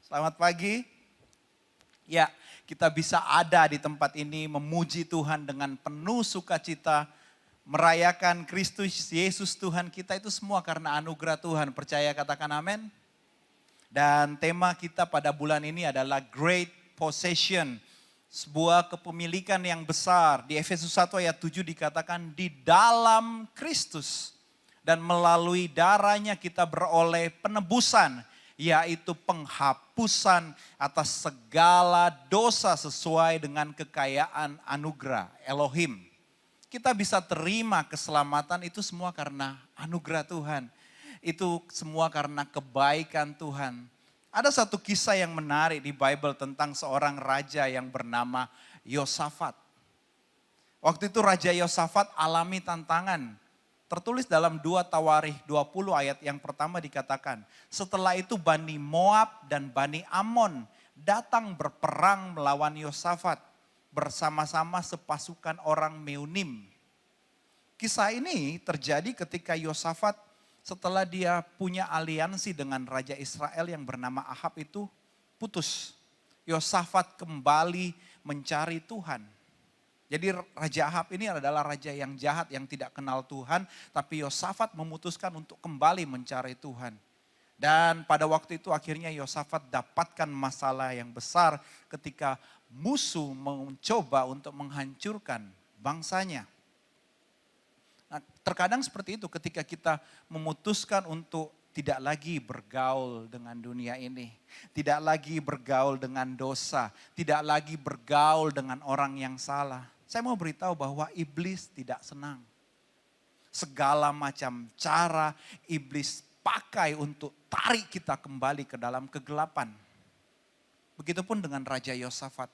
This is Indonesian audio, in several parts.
Selamat pagi. Ya, kita bisa ada di tempat ini memuji Tuhan dengan penuh sukacita, merayakan Kristus Yesus Tuhan kita itu semua karena anugerah Tuhan. Percaya katakan amin. Dan tema kita pada bulan ini adalah Great Possession. Sebuah kepemilikan yang besar. Di Efesus 1 ayat 7 dikatakan di dalam Kristus. Dan melalui darahnya kita beroleh penebusan, yaitu penghapusan atas segala dosa sesuai dengan kekayaan anugerah Elohim. Kita bisa terima keselamatan itu semua karena anugerah Tuhan. Itu semua karena kebaikan Tuhan. Ada satu kisah yang menarik di Bible tentang seorang raja yang bernama Yosafat. Waktu itu Raja Yosafat alami tantangan. Tertulis dalam 2 Tawarikh 20 ayat yang pertama dikatakan, setelah itu Bani Moab dan Bani Ammon datang berperang melawan Yosafat bersama-sama sepasukan orang Meunim. Kisah ini terjadi ketika Yosafat setelah dia punya aliansi dengan Raja Israel yang bernama Ahab itu putus. Yosafat kembali mencari Tuhan. Jadi Raja Ahab ini adalah raja yang jahat, yang tidak kenal Tuhan. Tapi Yosafat memutuskan untuk kembali mencari Tuhan. Dan pada waktu itu akhirnya Yosafat dapatkan masalah yang besar ketika musuh mencoba untuk menghancurkan bangsanya. Nah, terkadang seperti itu ketika kita memutuskan untuk tidak lagi bergaul dengan dunia ini. Tidak lagi bergaul dengan dosa. Tidak lagi bergaul dengan orang yang salah. Saya mau beritahu bahwa iblis tidak senang. Segala macam cara iblis pakai untuk tarik kita kembali ke dalam kegelapan. Begitupun dengan Raja Yosafat.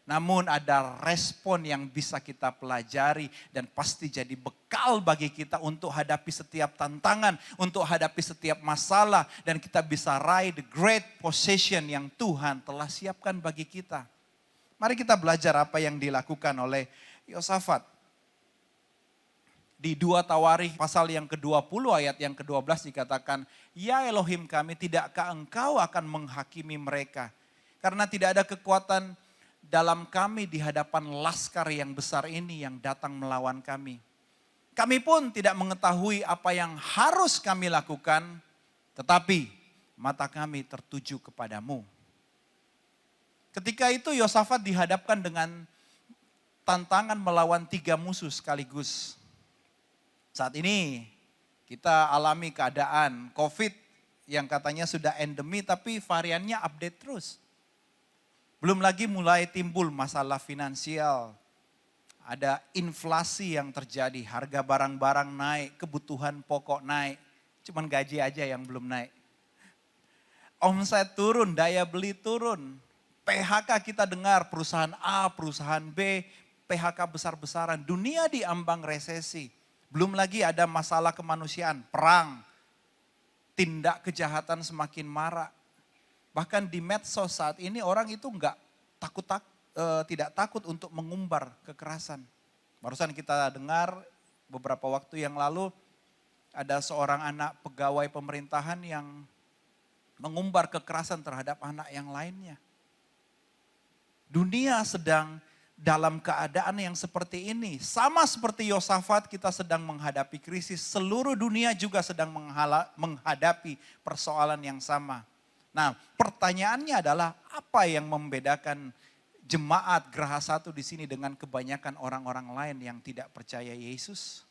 Namun ada respon yang bisa kita pelajari dan pasti jadi bekal bagi kita untuk hadapi setiap tantangan, untuk hadapi setiap masalah. Dan kita bisa raih the great possession yang Tuhan telah siapkan bagi kita. Mari kita belajar apa yang dilakukan oleh Yosafat. Di 2 Tawarikh pasal yang ke-20 ayat yang ke-12 dikatakan, ya Elohim kami, tidakkah engkau akan menghakimi mereka? Karena tidak ada kekuatan dalam kami di hadapan laskar yang besar ini yang datang melawan kami. Kami pun tidak mengetahui apa yang harus kami lakukan, tetapi mata kami tertuju kepadamu. Ketika itu Yosafat dihadapkan dengan tantangan melawan 3 musuh sekaligus. Saat ini kita alami keadaan COVID yang katanya sudah endemi tapi variannya update terus. Belum lagi mulai timbul masalah finansial. Ada inflasi yang terjadi, harga barang-barang naik, kebutuhan pokok naik. Cuman gaji aja yang belum naik. Omset turun, daya beli turun. PHK kita dengar perusahaan A, perusahaan B, PHK besar-besaran. Dunia diambang resesi. Belum lagi ada masalah kemanusiaan, perang. Tindak kejahatan semakin marak. Bahkan di medsos saat ini orang itu tidak takut untuk mengumbar kekerasan. Barusan kita dengar beberapa waktu yang lalu ada seorang anak pegawai pemerintahan yang mengumbar kekerasan terhadap anak yang lainnya. Dunia sedang dalam keadaan yang seperti ini. Sama seperti Yosafat kita sedang menghadapi krisis. Seluruh dunia juga sedang menghadapi persoalan yang sama. Nah, pertanyaannya adalah apa yang membedakan jemaat Geraha 1 di sini dengan kebanyakan orang-orang lain yang tidak percaya Yesus?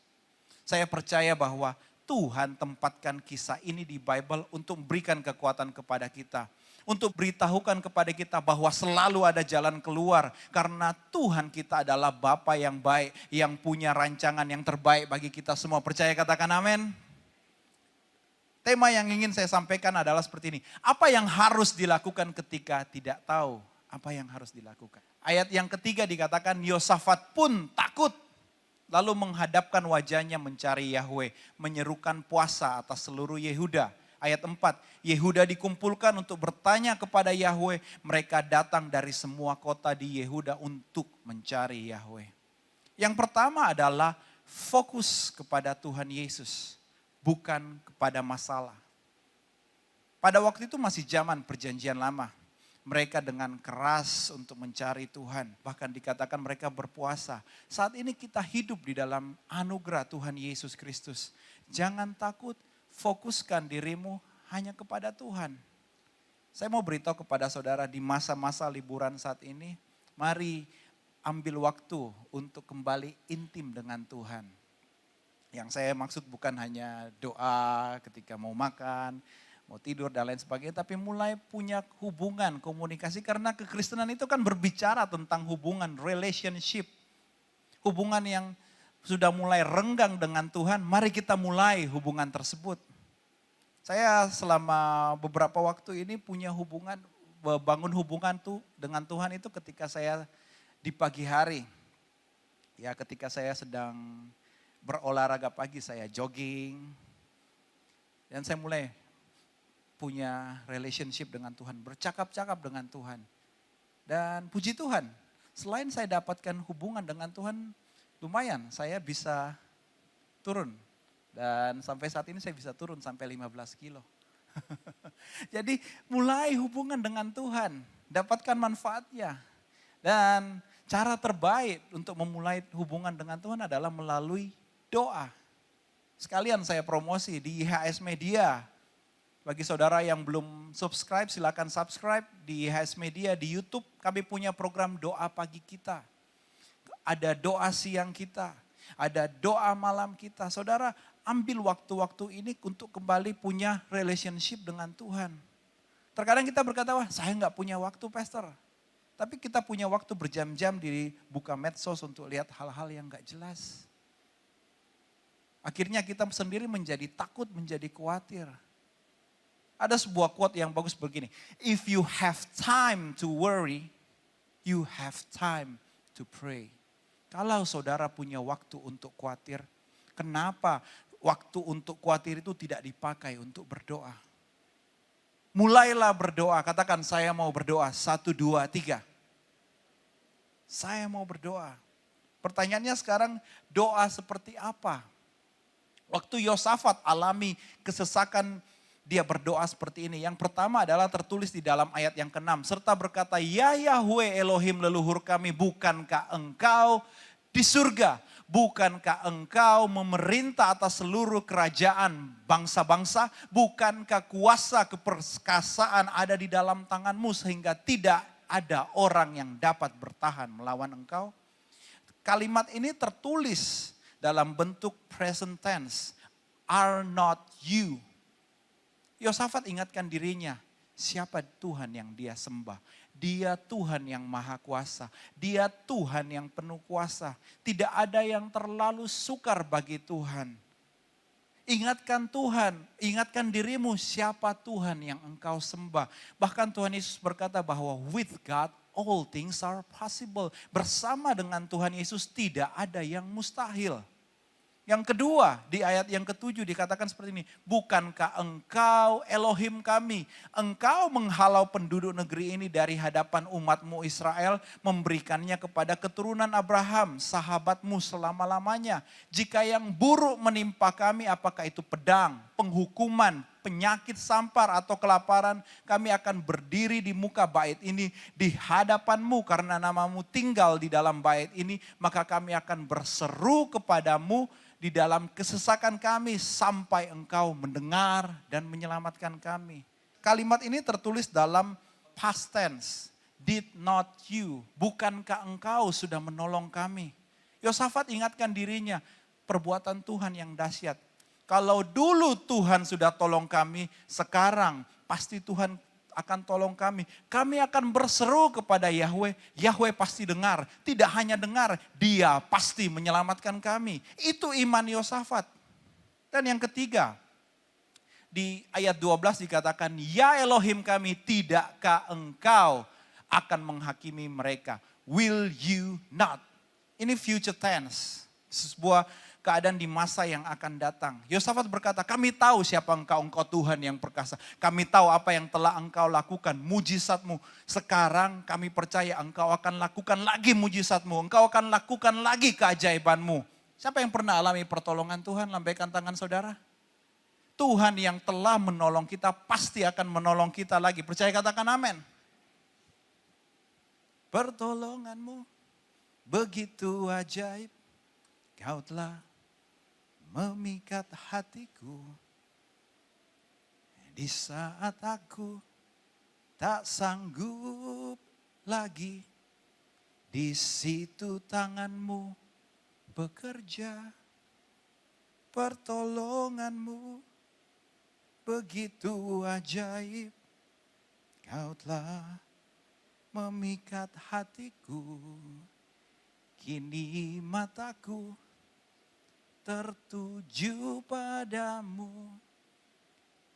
Saya percaya bahwa Tuhan tempatkan kisah ini di Bible untuk memberikan kekuatan kepada kita. Untuk beritahukan kepada kita bahwa selalu ada jalan keluar. Karena Tuhan kita adalah Bapa yang baik, yang punya rancangan yang terbaik bagi kita semua. Percaya katakan amin. Tema yang ingin saya sampaikan adalah seperti ini. Apa yang harus dilakukan ketika tidak tahu apa yang harus dilakukan? Ayat yang ketiga dikatakan Yosafat pun takut. Lalu menghadapkan wajahnya mencari Yahweh. Menyerukan puasa atas seluruh Yehuda. Ayat 4, Yehuda dikumpulkan untuk bertanya kepada Yahweh. Mereka datang dari semua kota di Yehuda untuk mencari Yahweh. Yang pertama adalah fokus kepada Tuhan Yesus. Bukan kepada masalah. Pada waktu itu masih zaman perjanjian lama. Mereka dengan keras untuk mencari Tuhan. Bahkan dikatakan mereka berpuasa. Saat ini kita hidup di dalam anugerah Tuhan Yesus Kristus. Jangan takut, fokuskan dirimu hanya kepada Tuhan. Saya mau beritahu kepada saudara di masa-masa liburan saat ini, mari ambil waktu untuk kembali intim dengan Tuhan. Yang saya maksud bukan hanya doa ketika mau makan, mau tidur dan lain sebagainya, tapi mulai punya hubungan, komunikasi. Karena kekristenan itu kan berbicara tentang hubungan, relationship. Hubungan yang sudah mulai renggang dengan Tuhan, mari kita mulai hubungan tersebut. Saya selama beberapa waktu ini punya hubungan, bangun hubungan tuh dengan Tuhan itu ketika saya di pagi hari. Ya ketika saya sedang berolahraga pagi, saya jogging. Dan saya mulai punya relationship dengan Tuhan, bercakap-cakap dengan Tuhan. Dan puji Tuhan, selain saya dapatkan hubungan dengan Tuhan, lumayan saya bisa turun. Dan sampai saat ini saya bisa turun sampai 15 kilo. Jadi mulai hubungan dengan Tuhan, dapatkan manfaatnya. Dan cara terbaik untuk memulai hubungan dengan Tuhan adalah melalui doa. Sekalian saya promosi di IHS Media. Bagi saudara yang belum subscribe, silakan subscribe di IHS Media di YouTube. Kami punya program doa pagi kita. Ada doa siang kita, ada doa malam kita. Saudara, ambil waktu-waktu ini untuk kembali punya relationship dengan Tuhan. Terkadang kita berkata, wah saya nggak punya waktu pastor. Tapi kita punya waktu berjam-jam di buka medsos untuk lihat hal-hal yang nggak jelas. Akhirnya kita sendiri menjadi takut, menjadi khawatir. Ada sebuah quote yang bagus begini. If you have time to worry, you have time to pray. Kalau saudara punya waktu untuk khawatir, kenapa waktu untuk khawatir itu tidak dipakai untuk berdoa? Mulailah berdoa, katakan saya mau berdoa. 1, 2, 3. Saya mau berdoa. Pertanyaannya sekarang, doa seperti apa? Waktu Yosafat alami kesesakan, dia berdoa seperti ini. Yang pertama adalah tertulis di dalam ayat yang ke-6. Serta berkata, ya Yahweh Elohim leluhur kami, bukankah engkau di surga? Bukankah engkau memerintah atas seluruh kerajaan bangsa-bangsa? Bukankah kuasa keperkasaan ada di dalam tanganmu sehingga tidak ada orang yang dapat bertahan melawan engkau? Kalimat ini tertulis dalam bentuk present tense. Are not you? Yosafat ingatkan dirinya, siapa Tuhan yang dia sembah? Dia Tuhan yang maha kuasa. Dia Tuhan yang penuh kuasa. Tidak ada yang terlalu sukar bagi Tuhan. Ingatkan Tuhan, ingatkan dirimu siapa Tuhan yang engkau sembah. Bahkan Tuhan Yesus berkata bahwa with God all things are possible. Bersama dengan Tuhan Yesus tidak ada yang mustahil. Yang kedua, di ayat yang ke-7 dikatakan seperti ini. Bukankah engkau Elohim kami? Engkau menghalau penduduk negeri ini dari hadapan umatmu Israel. Memberikannya kepada keturunan Abraham, sahabatmu selama-lamanya. Jika yang buruk menimpa kami, apakah itu pedang, penghukuman, penyakit sampar atau kelaparan, kami akan berdiri di muka bait ini di hadapanmu karena namamu tinggal di dalam bait ini. Maka kami akan berseru kepadamu di dalam kesesakan kami sampai engkau mendengar dan menyelamatkan kami. Kalimat ini tertulis dalam past tense. Did not you? Bukankah engkau sudah menolong kami? Yosafat ingatkan dirinya, perbuatan Tuhan yang dahsyat. Kalau dulu Tuhan sudah tolong kami, sekarang pasti Tuhan akan tolong kami. Kami akan berseru kepada Yahweh, Yahweh pasti dengar. Tidak hanya dengar, Dia pasti menyelamatkan kami. Itu iman Yosafat. Dan yang ketiga, di ayat 12 dikatakan, ya Elohim kami, tidakkah engkau akan menghakimi mereka? Will you not? Ini future tense, sebuah keadaan di masa yang akan datang. Yosafat berkata, kami tahu siapa engkau Tuhan yang perkasa. Kami tahu apa yang telah engkau lakukan, mujizatmu. Sekarang kami percaya engkau akan lakukan lagi mujizatmu. Engkau akan lakukan lagi keajaibanmu. Siapa yang pernah alami pertolongan Tuhan? Lambaikan tangan saudara. Tuhan yang telah menolong kita pasti akan menolong kita lagi. Percaya, katakan amin. Pertolonganmu begitu ajaib, Kau telah memikat hatiku. Di saat aku tak sanggup lagi, di situ tanganmu bekerja. Pertolonganmu begitu ajaib, Kau telah memikat hatiku. Kini mataku tertuju padamu,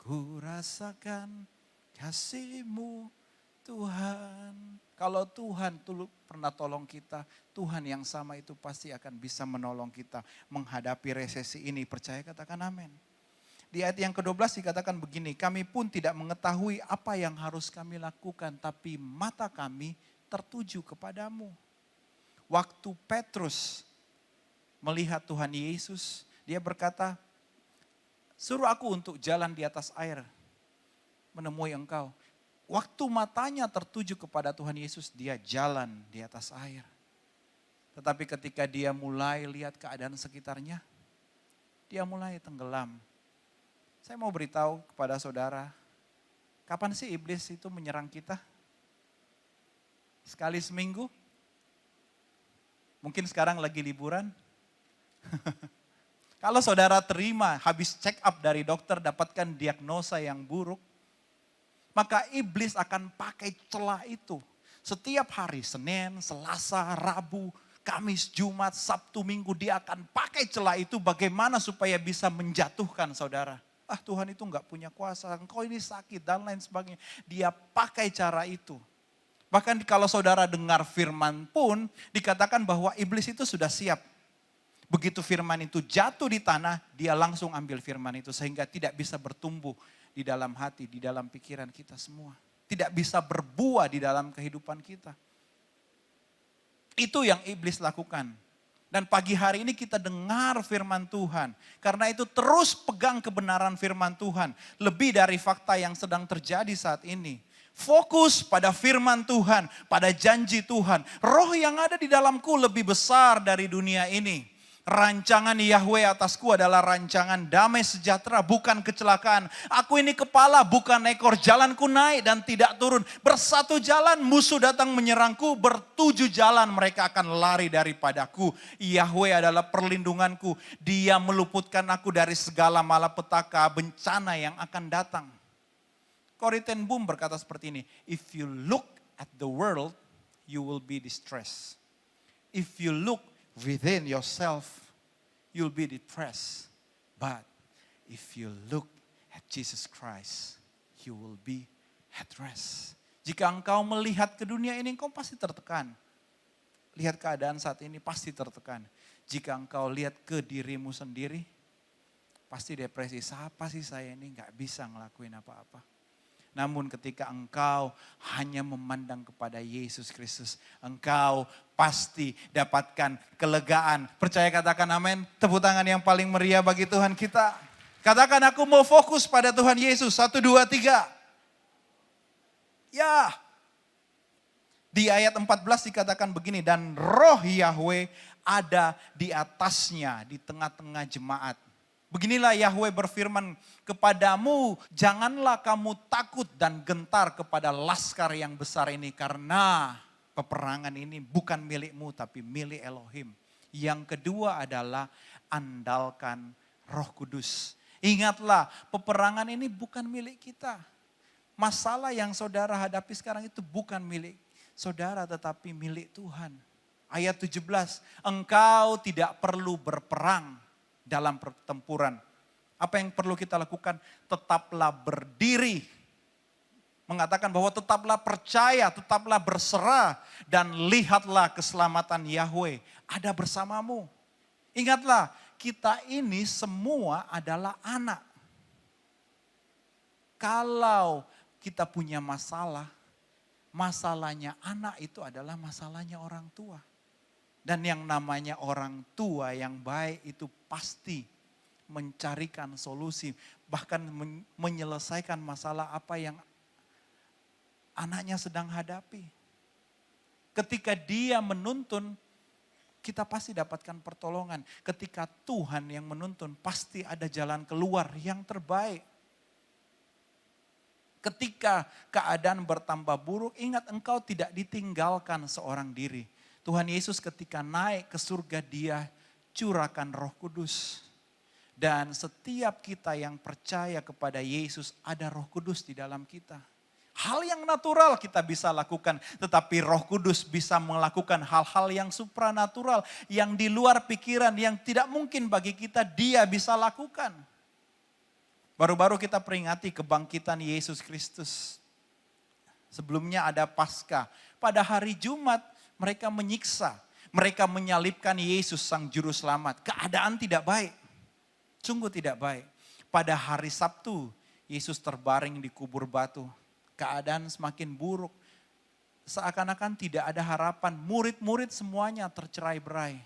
ku rasakan kasih-Mu Tuhan. Kalau Tuhan pernah tolong kita, Tuhan yang sama itu pasti akan bisa menolong kita menghadapi resesi ini. Percaya, katakan amin. Di ayat yang ke-12 dikatakan begini, kami pun tidak mengetahui apa yang harus kami lakukan, tapi mata kami tertuju kepadamu. Waktu Petrus melihat Tuhan Yesus, dia berkata, suruh aku untuk jalan di atas air, menemui Engkau. Waktu matanya tertuju kepada Tuhan Yesus, dia jalan di atas air. Tetapi ketika dia mulai lihat keadaan sekitarnya, dia mulai tenggelam. Saya mau beritahu kepada saudara, kapan sih iblis itu menyerang kita? Sekali seminggu? Mungkin sekarang lagi liburan? Kalau saudara terima, habis check up dari dokter, dapatkan diagnosa yang buruk, maka iblis akan pakai celah itu. Setiap hari, Senin, Selasa, Rabu, Kamis, Jumat, Sabtu, Minggu, dia akan pakai celah itu bagaimana supaya bisa menjatuhkan saudara. Tuhan itu enggak punya kuasa, engkau ini sakit dan lain sebagainya. Dia pakai cara itu. Bahkan kalau saudara dengar firman pun dikatakan bahwa iblis itu sudah siap. Begitu firman itu jatuh di tanah, dia langsung ambil firman itu sehingga tidak bisa bertumbuh di dalam hati, di dalam pikiran kita semua. Tidak bisa berbuah di dalam kehidupan kita. Itu yang iblis lakukan. Dan pagi hari ini kita dengar firman Tuhan. Karena itu terus pegang kebenaran firman Tuhan. Lebih dari fakta yang sedang terjadi saat ini. Fokus pada firman Tuhan, pada janji Tuhan. Roh yang ada di dalamku lebih besar dari dunia ini. Rancangan Yahweh atasku adalah rancangan damai sejahtera, bukan kecelakaan. Aku ini kepala, bukan ekor. Jalanku naik dan tidak turun. Bersatu jalan musuh datang menyerangku, bertujuh jalan mereka akan lari daripadaku. Yahweh adalah perlindunganku. Dia meluputkan aku dari segala malapetaka, bencana yang akan datang. Corrie ten Boom berkata seperti ini, if you look at the world, you will be distressed. If you look within yourself, you'll be depressed. But if you look at Jesus Christ, you will be at rest. Jika engkau melihat ke dunia ini, engkau pasti tertekan. Lihat keadaan saat ini pasti tertekan. Jika engkau lihat ke dirimu sendiri, pasti depresi. Siapa sih saya ini gak bisa ngelakuin apa-apa. Namun ketika engkau hanya memandang kepada Yesus Kristus, engkau pasti dapatkan kelegaan. Percaya, katakan amin. Tepuk tangan yang paling meriah bagi Tuhan kita. Katakan, aku mau fokus pada Tuhan Yesus. 1, 2, 3. Ya. Di ayat 14 dikatakan begini, dan roh Yahweh ada di atasnya, di tengah-tengah jemaat. Beginilah Yahweh berfirman kepadamu, janganlah kamu takut dan gentar kepada laskar yang besar ini. Karena peperangan ini bukan milikmu tapi milik Elohim. Yang kedua adalah andalkan Roh Kudus. Ingatlah, peperangan ini bukan milik kita. Masalah yang saudara hadapi sekarang itu bukan milik saudara tetapi milik Tuhan. Ayat 17, engkau tidak perlu berperang dalam pertempuran. Apa yang perlu kita lakukan? Tetaplah berdiri. Mengatakan bahwa tetaplah percaya, tetaplah berserah. Dan lihatlah keselamatan Yahweh ada bersamamu. Ingatlah, kita ini semua adalah anak. Kalau kita punya masalah, masalahnya anak itu adalah masalahnya orang tua. Dan yang namanya orang tua yang baik itu pasti mencarikan solusi, bahkan menyelesaikan masalah apa yang anaknya sedang hadapi. Ketika dia menuntun, kita pasti dapatkan pertolongan. Ketika Tuhan yang menuntun, pasti ada jalan keluar yang terbaik. Ketika keadaan bertambah buruk, ingat engkau tidak ditinggalkan seorang diri. Tuhan Yesus ketika naik ke surga, dia curahkan Roh Kudus. Dan setiap kita yang percaya kepada Yesus, ada Roh Kudus di dalam kita. Hal yang natural kita bisa lakukan, tetapi Roh Kudus bisa melakukan hal-hal yang supranatural, yang di luar pikiran, yang tidak mungkin bagi kita, dia bisa lakukan. Baru-baru kita peringati kebangkitan Yesus Kristus. Sebelumnya ada Paskah. Pada hari Jumat mereka menyiksa, mereka menyalibkan Yesus Sang Juru Selamat. Keadaan tidak baik, sungguh tidak baik. Pada hari Sabtu Yesus terbaring di kubur batu. Keadaan semakin buruk. Seakan-akan tidak ada harapan. Murid-murid semuanya tercerai-berai.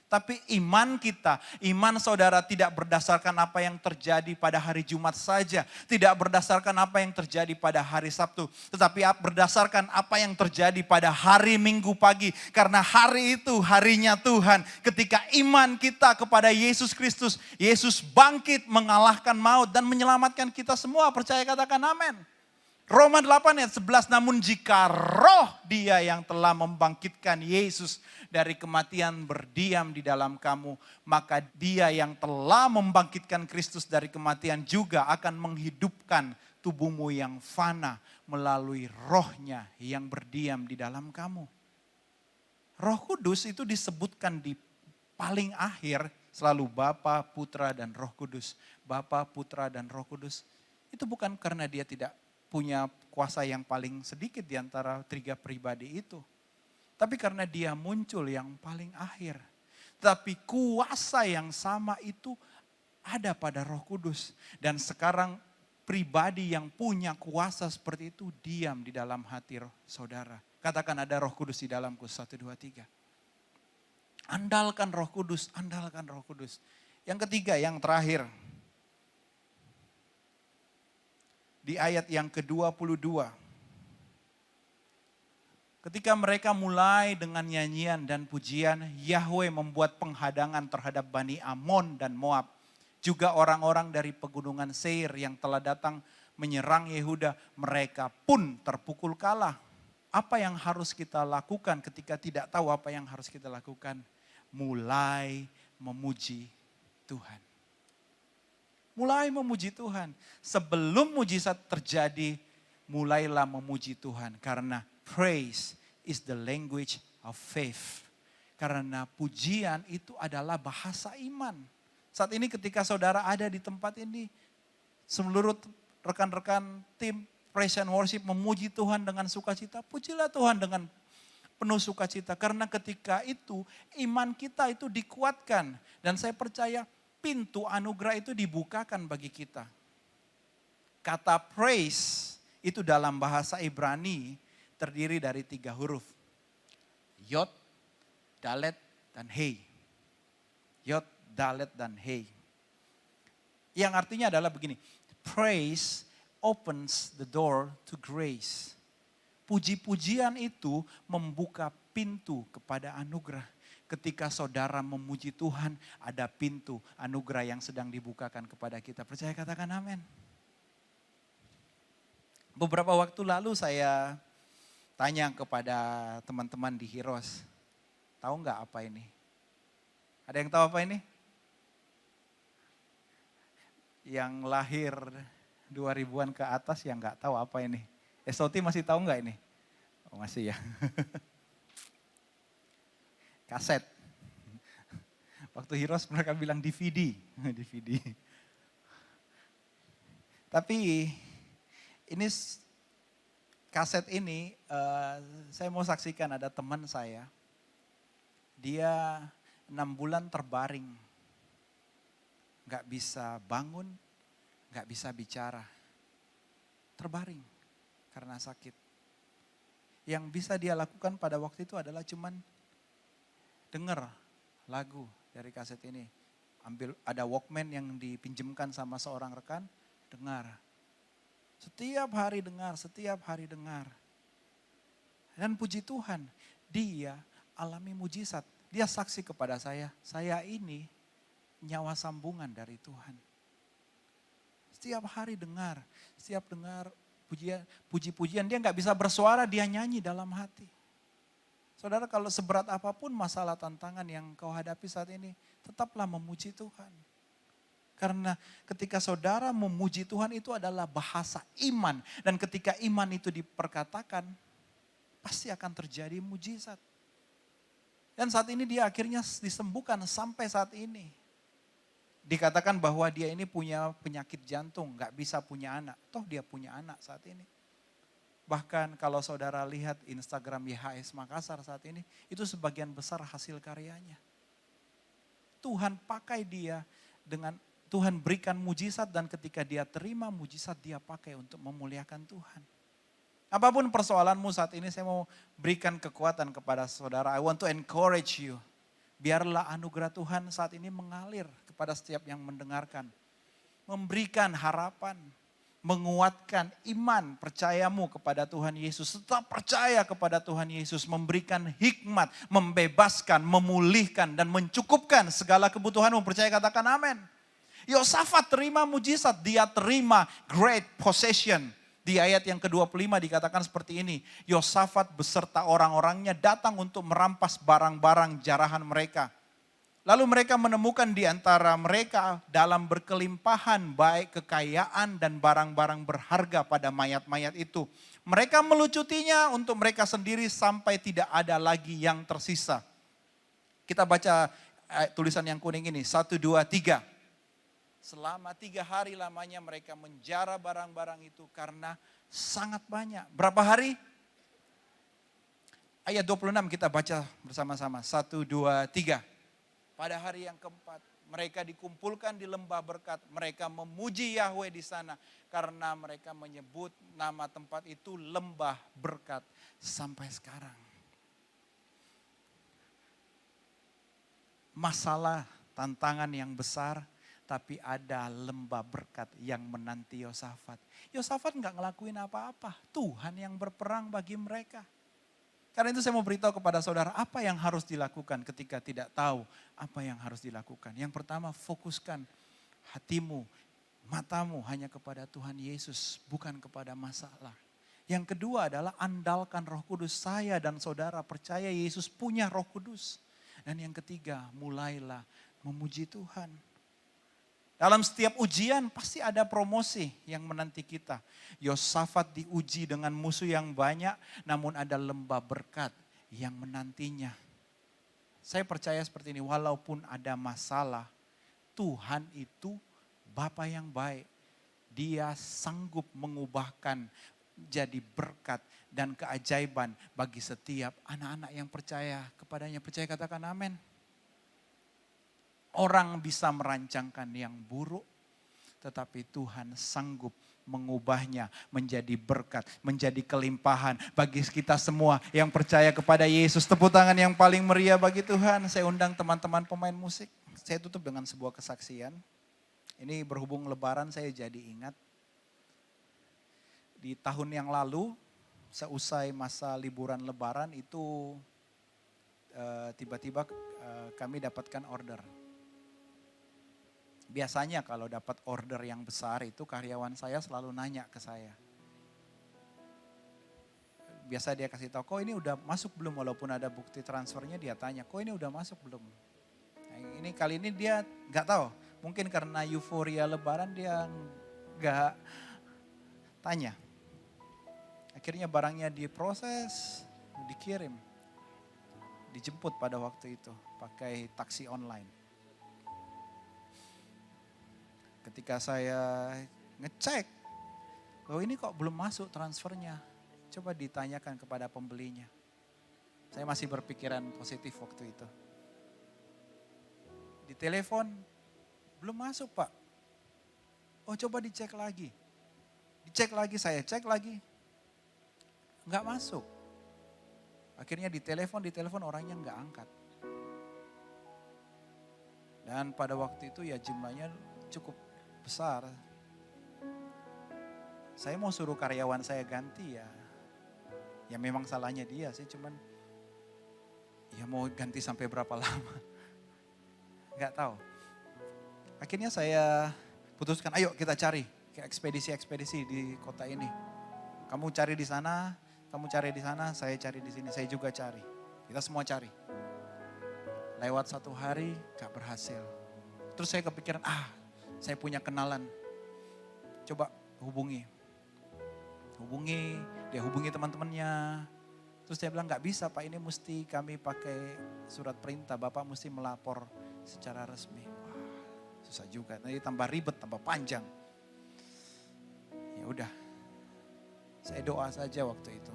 Tapi iman kita, iman saudara tidak berdasarkan apa yang terjadi pada hari Jumat saja. Tidak berdasarkan apa yang terjadi pada hari Sabtu. Tetapi berdasarkan apa yang terjadi pada hari Minggu pagi. Karena hari itu harinya Tuhan. Ketika iman kita kepada Yesus Kristus. Yesus bangkit mengalahkan maut dan menyelamatkan kita semua. Percaya katakan amin. Roma 8 ayat 11, namun jika roh dia yang telah membangkitkan Yesus dari kematian berdiam di dalam kamu, maka dia yang telah membangkitkan Kristus dari kematian juga akan menghidupkan tubuhmu yang fana melalui rohnya yang berdiam di dalam kamu. Roh Kudus itu disebutkan di paling akhir selalu Bapa, Putra, dan Roh Kudus. Bapa, Putra, dan Roh Kudus. Itu bukan karena dia tidak punya kuasa yang paling sedikit di antara tiga pribadi itu. Tapi karena dia muncul yang paling akhir. Tapi kuasa yang sama itu ada pada Roh Kudus. Dan sekarang pribadi yang punya kuasa seperti itu diam di dalam hati saudara. Katakan ada Roh Kudus di dalamku, 1, 2, 3. Andalkan Roh Kudus, andalkan Roh Kudus. Yang ketiga, yang terakhir. Di ayat yang ke-22. Ketika mereka mulai dengan nyanyian dan pujian, Yahweh membuat penghadangan terhadap Bani Amon dan Moab. Juga orang-orang dari pegunungan Seir yang telah datang menyerang Yehuda, mereka pun terpukul kalah. Apa yang harus kita lakukan ketika tidak tahu apa yang harus kita lakukan? Mulai memuji Tuhan. Mulai memuji Tuhan. Sebelum mujizat terjadi, mulailah memuji Tuhan. Karena praise is the language of faith. Karena pujian itu adalah bahasa iman. Saat ini ketika saudara ada di tempat ini, seluruh rekan-rekan tim praise and worship memuji Tuhan dengan sukacita. Pujilah Tuhan dengan penuh sukacita. Karena ketika itu iman kita itu dikuatkan. Dan saya percaya pintu anugerah itu dibukakan bagi kita. Kata praise itu dalam bahasa Ibrani terdiri dari 3 huruf. Yod, Dalet, dan Hei. Yod, Dalet, dan Hei. Yang artinya adalah begini. Praise opens the door to grace. Puji-pujian itu membuka pintu kepada anugerah. Ketika saudara memuji Tuhan, ada pintu anugerah yang sedang dibukakan kepada kita. Percaya katakan amin. Beberapa waktu lalu saya tanya kepada teman-teman di Hiros. Tahu nggak apa ini? Ada yang tahu apa ini? Yang lahir 2000-an ke atas yang nggak tahu apa ini. Soti masih tahu nggak ini? Oh masih ya. Kaset. Waktu Hiros mereka bilang DVD. DVD. Tapi ini kaset ini saya mau saksikan ada teman saya. Dia 6 bulan terbaring. Gak bisa bangun, gak bisa bicara. Terbaring karena sakit. Yang bisa dia lakukan pada waktu itu adalah cuman dengar lagu dari kaset ini. ambil ada Walkman yang dipinjamkan sama seorang rekan, dengar. Setiap hari dengar, setiap hari dengar. Dan puji Tuhan, dia alami mujizat. Dia saksi kepada saya ini nyawa sambungan dari Tuhan. Setiap hari dengar, setiap dengar puji-pujian, dia nggak bisa bersuara, dia nyanyi dalam hati. Saudara, kalau seberat apapun masalah tantangan yang kau hadapi saat ini, tetaplah memuji Tuhan. Karena ketika saudara memuji Tuhan itu adalah bahasa iman. Dan ketika iman itu diperkatakan, pasti akan terjadi mujizat. Dan saat ini dia akhirnya disembuhkan sampai saat ini. Dikatakan bahwa dia ini punya penyakit jantung, gak bisa punya anak. Toh dia punya anak saat ini. Bahkan kalau saudara lihat Instagram YHS Makassar saat ini, itu sebagian besar hasil karyanya. Tuhan pakai dia dengan, Tuhan berikan mujizat dan ketika dia terima mujizat dia pakai untuk memuliakan Tuhan. Apapun persoalanmu saat ini saya mau berikan kekuatan kepada saudara. I want to encourage you. Biarlah anugerah Tuhan saat ini mengalir kepada setiap yang mendengarkan. Memberikan harapan, menguatkan iman percayamu kepada Tuhan Yesus. Tetap percaya kepada Tuhan Yesus, memberikan hikmat, membebaskan, memulihkan dan mencukupkan segala kebutuhanmu. Percaya, katakan amin. Yosafat terima mujizat, dia terima great possession. Di ayat yang ke-25 dikatakan seperti ini, Yosafat beserta orang-orangnya datang untuk merampas barang-barang jarahan mereka. Lalu mereka menemukan di antara mereka dalam berkelimpahan baik kekayaan dan barang-barang berharga pada mayat-mayat itu. Mereka melucutinya untuk mereka sendiri sampai tidak ada lagi yang tersisa. Kita baca tulisan yang kuning ini, 1, 2, 3. Selama 3 hari lamanya mereka menjara barang-barang itu karena sangat banyak. Berapa hari? Ayat 26 kita baca bersama-sama. 1, 2, 3. Pada hari yang keempat mereka dikumpulkan di lembah berkat. Mereka memuji Yahweh di sana karena mereka menyebut nama tempat itu lembah berkat sampai sekarang. Masalah, tantangan yang besar, tapi ada lembah berkat yang menanti Yosafat. Yosafat nggak ngelakuin apa-apa. Tuhan yang berperang bagi mereka. Karena itu saya mau beritahu kepada saudara apa yang harus dilakukan ketika tidak tahu apa yang harus dilakukan. Yang pertama, fokuskan hatimu, matamu hanya kepada Tuhan Yesus, bukan kepada masalah. Yang kedua adalah andalkan Roh Kudus. Saya dan saudara percaya Yesus punya Roh Kudus. Dan yang ketiga, mulailah memuji Tuhan. Dalam setiap ujian pasti ada promosi yang menanti kita. Yosafat diuji dengan musuh yang banyak, namun ada lembah berkat yang menantinya. Saya percaya seperti ini, walaupun ada masalah, Tuhan itu Bapa yang baik. Dia sanggup mengubahkan jadi berkat dan keajaiban bagi setiap anak-anak yang percaya kepadanya. Percaya, katakan amin. Orang bisa merancangkan yang buruk, tetapi Tuhan sanggup mengubahnya menjadi berkat, menjadi kelimpahan bagi kita semua yang percaya kepada Yesus. Tepuk tangan yang paling meriah bagi Tuhan. Saya undang teman-teman pemain musik. Saya tutup dengan sebuah kesaksian. Ini berhubung Lebaran saya jadi ingat. Di tahun yang lalu, seusai masa liburan Lebaran itu tiba-tiba kami dapatkan order. Biasanya kalau dapat order yang besar itu karyawan saya selalu nanya ke saya. Biasa dia kasih tahu, kok ini udah masuk belum? Walaupun ada bukti transfernya dia tanya, kok ini udah masuk belum? Nah, ini kali ini dia nggak tahu. Mungkin karena euforia Lebaran dia nggak tanya. Akhirnya barangnya diproses, dikirim, dijemput pada waktu itu pakai taksi online. Ketika saya ngecek, loh ini kok belum masuk transfernya. Coba ditanyakan kepada pembelinya. Saya masih berpikiran positif waktu itu. Di telepon, belum masuk Pak. Oh coba dicek lagi. Dicek lagi, saya cek lagi. Enggak masuk. Akhirnya di telepon orangnya enggak angkat. Dan pada waktu itu ya jumlahnya cukup besar. Saya mau suruh karyawan saya ganti ya. Ya memang salahnya dia sih, cuman ya mau ganti sampai berapa lama. Gak tahu. Akhirnya saya putuskan, ayo kita cari ke ekspedisi-ekspedisi di kota ini. Kamu cari di sana, kamu cari di sana, saya cari di sini, saya juga cari. Kita semua cari. Lewat 1 hari gak berhasil. Terus saya kepikiran, saya punya kenalan. Coba hubungi, dia hubungi teman-temannya. Terus dia bilang, gak bisa Pak, ini mesti kami pakai surat perintah, Bapak mesti melapor secara resmi. Wah, susah juga, nanti tambah ribet, tambah panjang. Ya udah, saya doa saja waktu itu.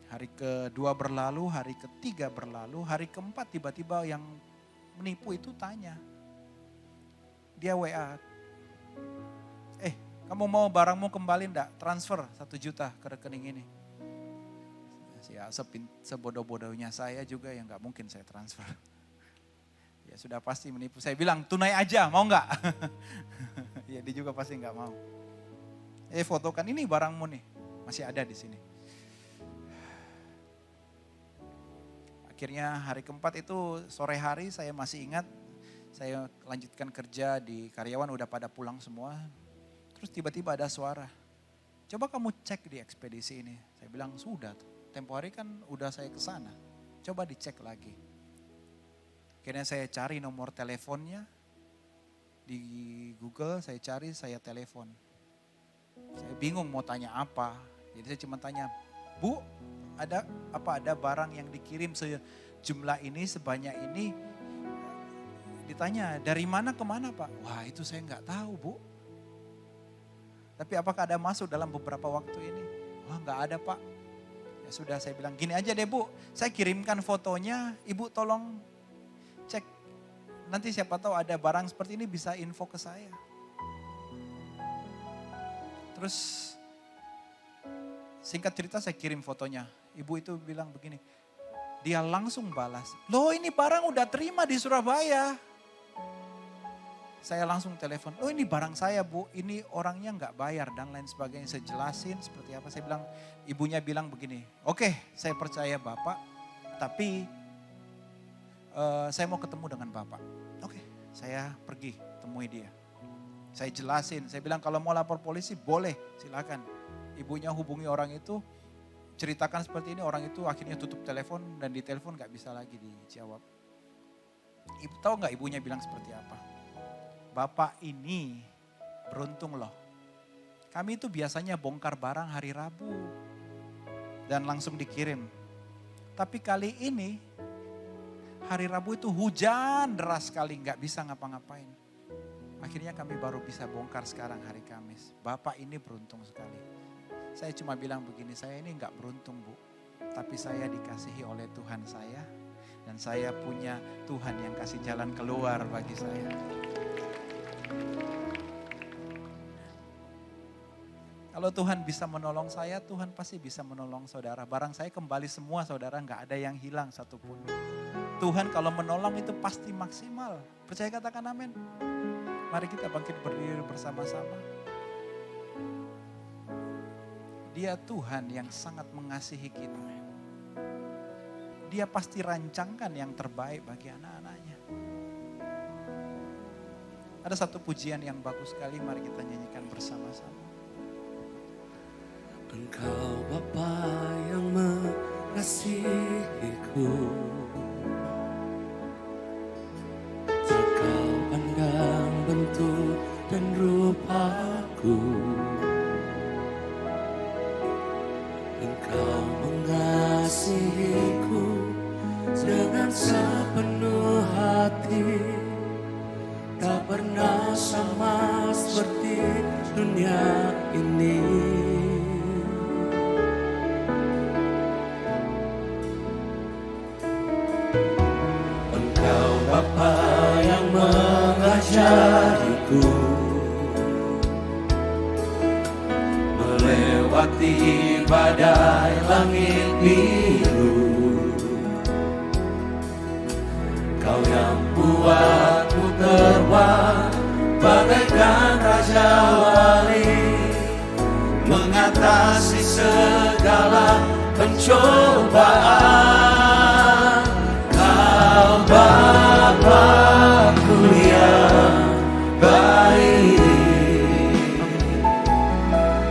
Hari kedua berlalu, hari ketiga berlalu, hari keempat tiba-tiba yang menipu itu tanya. Dia WA, kamu mau barangmu kembali enggak? Transfer 1 juta ke rekening ini. Ya sebodoh-bodohnya saya juga yang gak mungkin saya transfer. Ya sudah pasti menipu. Saya bilang tunai aja, mau enggak? Ya dia juga pasti enggak mau. Fotokan ini barangmu nih, masih ada di sini. Akhirnya hari keempat itu sore hari saya masih ingat. Saya lanjutkan kerja di karyawan udah pada pulang semua. Terus tiba-tiba ada suara, coba kamu cek di ekspedisi ini. Saya bilang sudah, tempo hari kan udah saya ke sana. Coba dicek lagi. Akhirnya saya cari nomor teleponnya. Di Google saya cari, saya telepon. Saya bingung mau tanya apa. Jadi saya cuma tanya, Bu, ada barang yang dikirim sejumlah ini, sebanyak ini. Ditanya, dari mana ke mana Pak? Wah itu saya nggak tahu Bu. Tapi apakah ada masuk dalam beberapa waktu ini? Wah nggak ada Pak. Ya sudah saya bilang gini aja deh Bu. Saya kirimkan fotonya, Ibu tolong cek. Nanti siapa tahu ada barang seperti ini bisa info ke saya. Terus singkat cerita saya kirim fotonya. Ibu itu bilang begini. Dia langsung balas. Loh ini barang udah terima di Surabaya. Saya langsung telepon, ini barang saya Bu, ini orangnya nggak bayar dan lain sebagainya. Saya jelasin seperti apa, saya bilang, ibunya bilang begini, oke saya percaya Bapak, tapi saya mau ketemu dengan Bapak. Oke, saya pergi temui dia. Saya jelasin, saya bilang kalau mau lapor polisi boleh, silakan. Ibunya hubungi orang itu, ceritakan seperti ini, orang itu akhirnya tutup telepon dan di telepon nggak bisa lagi dijawab. Ibu tahu nggak ibunya bilang seperti apa? Bapak ini beruntung loh. Kami itu biasanya bongkar barang hari Rabu dan langsung dikirim. Tapi kali ini hari Rabu itu hujan deras sekali, nggak bisa ngapa-ngapain. Akhirnya kami baru bisa bongkar sekarang hari Kamis. Bapak ini beruntung sekali. Saya cuma bilang begini, saya ini nggak beruntung Bu. Tapi saya dikasihi oleh Tuhan saya. Dan saya punya Tuhan yang kasih jalan keluar bagi saya. Kalau Tuhan bisa menolong saya, Tuhan pasti bisa menolong saudara. Barang saya kembali semua saudara, nggak ada yang hilang satupun. Tuhan kalau menolong itu pasti maksimal. Percaya katakan amin. Mari kita bangkit berdiri bersama-sama. Dia Tuhan yang sangat mengasihi kita. Dia pasti rancangkan yang terbaik bagi anak-anaknya. Ada satu pujian yang bagus sekali, mari kita nyanyikan bersama-sama. Engkau Bapa yang mengasihiku, Engkau pandang bentuk dan rupaku, Engkau mengasihiku dengan sepenuh hati, tak pernah sama seperti dunia ini. Engkau Bapa yang mengajariku melewati badai langit biru. Kau Kau yang buatku terbang bagaikan Raja Wali, mengatasi segala pencobaan. Kau Bapa-Ku yang baik,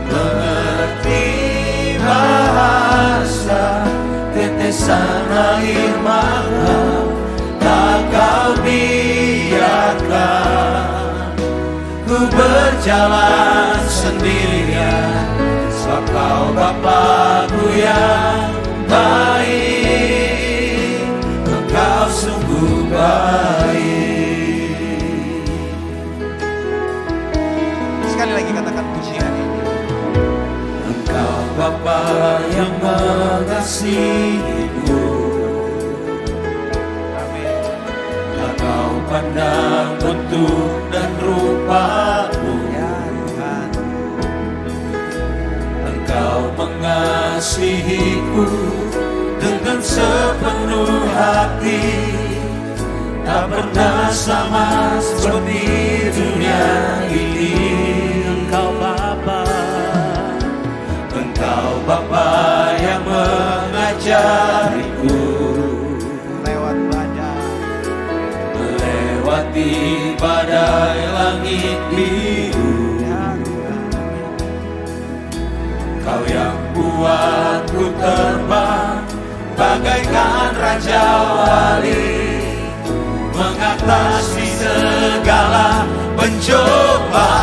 mengerti bahasa tetesan air mata, tak Kau biarkan ku berjalan sendirian, sebab Kau Bapa-Ku yang baik, Engkau sungguh baik. Sekali lagi katakan pujian ini. Engkau Bapa yang mengasihiku, Amin. tak Kau pandang bentuk dan rupaku. Ya Tuhan. Engkau mengasihiku dengan sepenuh hati, tak pernah sama seperti dunia ini. Engkau Bapa, Engkau Bapa yang mengajariku Lewat badai. melewati badai langit biru. Ya Tuhan. Kau yang buatku terbang bagaikan Raja Wali, mengatasi segala pencobaan.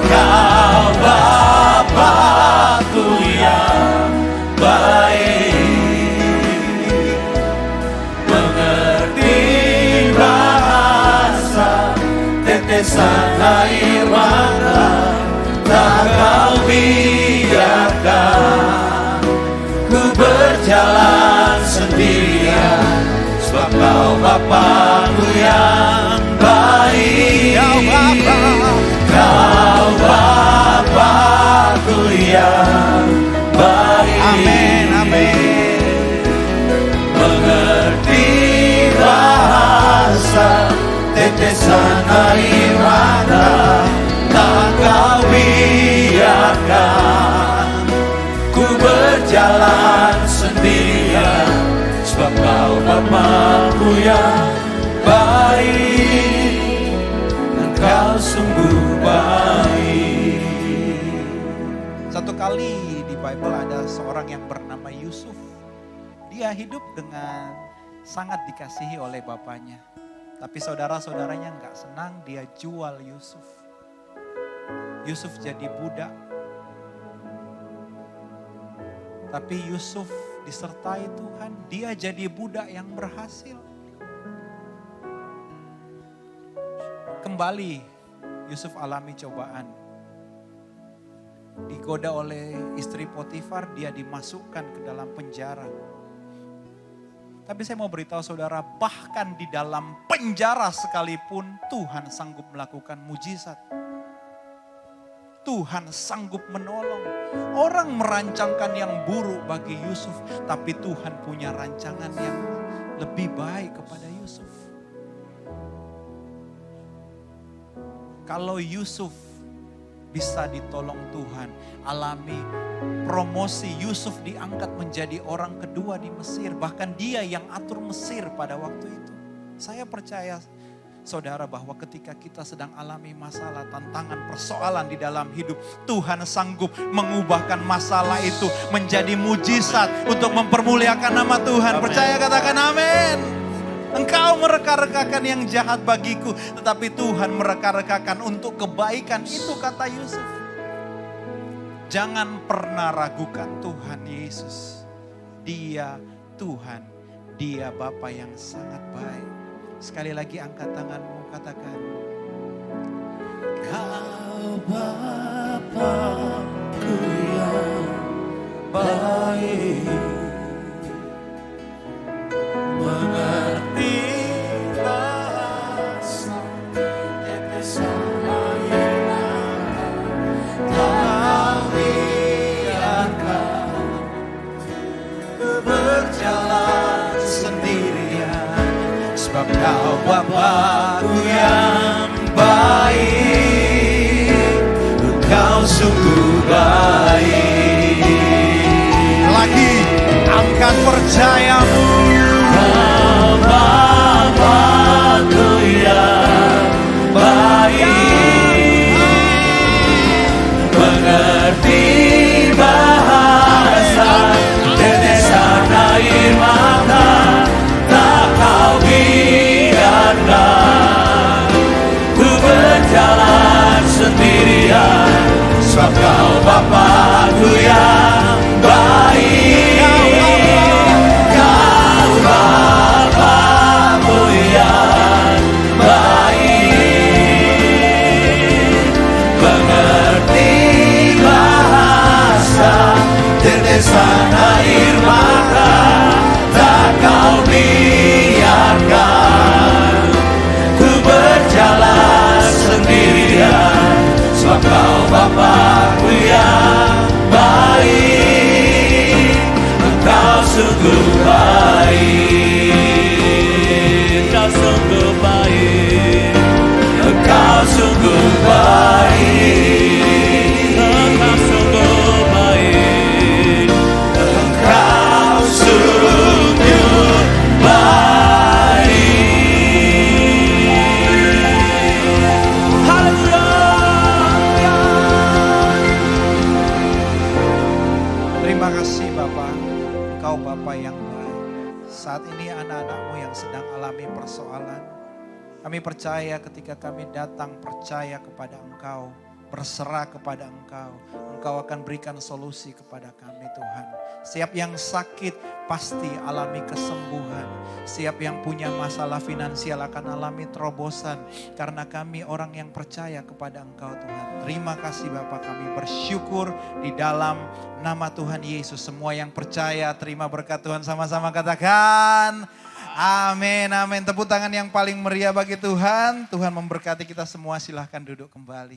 Kau Bapa-Ku yang baik, mengerti bahasa tetesan air mata, tak Kau biarkan ku berjalan sendirian, sebab Kau Bapa-Ku yang baik. Kau Bapa-Ku yang baik. Amin, amin. Mengerti bahasa tetesan air mata, tak Kau biarkan ku berjalan sendirian, sebab Kau Bapa-Ku yang baik, Engkau sungguh baik. Satu kali di Bible ada seorang yang bernama Yusuf. Dia hidup dengan sangat dikasihi oleh bapaknya. Tapi saudara-saudaranya nggak senang, dia jual Yusuf. Yusuf jadi budak. Tapi Yusuf disertai Tuhan, dia jadi budak yang berhasil. Kembali Yusuf alami cobaan. Digoda oleh istri Potifar, dia dimasukkan ke dalam penjara. Tapi saya mau beritahu saudara, bahkan di dalam penjara sekalipun Tuhan sanggup melakukan mujizat. Tuhan sanggup menolong. Orang merancangkan yang buruk bagi Yusuf, tapi Tuhan punya rancangan yang lebih baik kepada Yusuf. Kalau Yusuf bisa ditolong Tuhan, alami promosi, Yusuf diangkat menjadi orang kedua di Mesir. Bahkan dia yang atur Mesir pada waktu itu. Saya percaya saudara bahwa ketika kita sedang alami masalah, tantangan, persoalan di dalam hidup, Tuhan sanggup mengubahkan masalah itu menjadi mujizat untuk mempermuliakan nama Tuhan. Percaya, katakan amin. Engkau mereka-rekakan yang jahat bagiku, tetapi Tuhan mereka-rekakan untuk kebaikan. Itu kata Yusuf. Jangan pernah ragukan Tuhan Yesus. Dia Tuhan, Dia Bapa yang sangat baik. Sekali lagi angkat tanganmu, katakan, Kau Bapa-Ku yang baik, mengerti bahasa tetesan air mata, tak biarkan ku berjalan sendirian, Bapakku yang baik, Kau Bapakku yang baik, mengerti bahasa tetesan air mata, tak Kau biarkan ku berjalan sendirian, sebab Kau Bapakku yang baik, Engkau sungguh baik, Engkau sungguh baik, Engkau sungguh baik, Engkau sungguh baik, Engkau sungguh baik. Haleluya. Terima kasih Bapa, Engkau Bapa yang baik. Saat ini anak-anakmu yang sedang alami persoalan, kami percaya ketika kami datang percaya kepada Engkau, berserah kepada Engkau, Engkau akan berikan solusi kepada kami Tuhan. Siap yang sakit pasti alami kesembuhan. Siap yang punya masalah finansial akan alami terobosan. Karena kami orang yang percaya kepada Engkau Tuhan. Terima kasih Bapa, kami bersyukur di dalam nama Tuhan Yesus. Semua yang percaya terima berkat Tuhan, sama-sama katakan amin, amin. Tepuk tangan yang paling meriah bagi Tuhan. Tuhan memberkati kita semua, silahkan duduk kembali.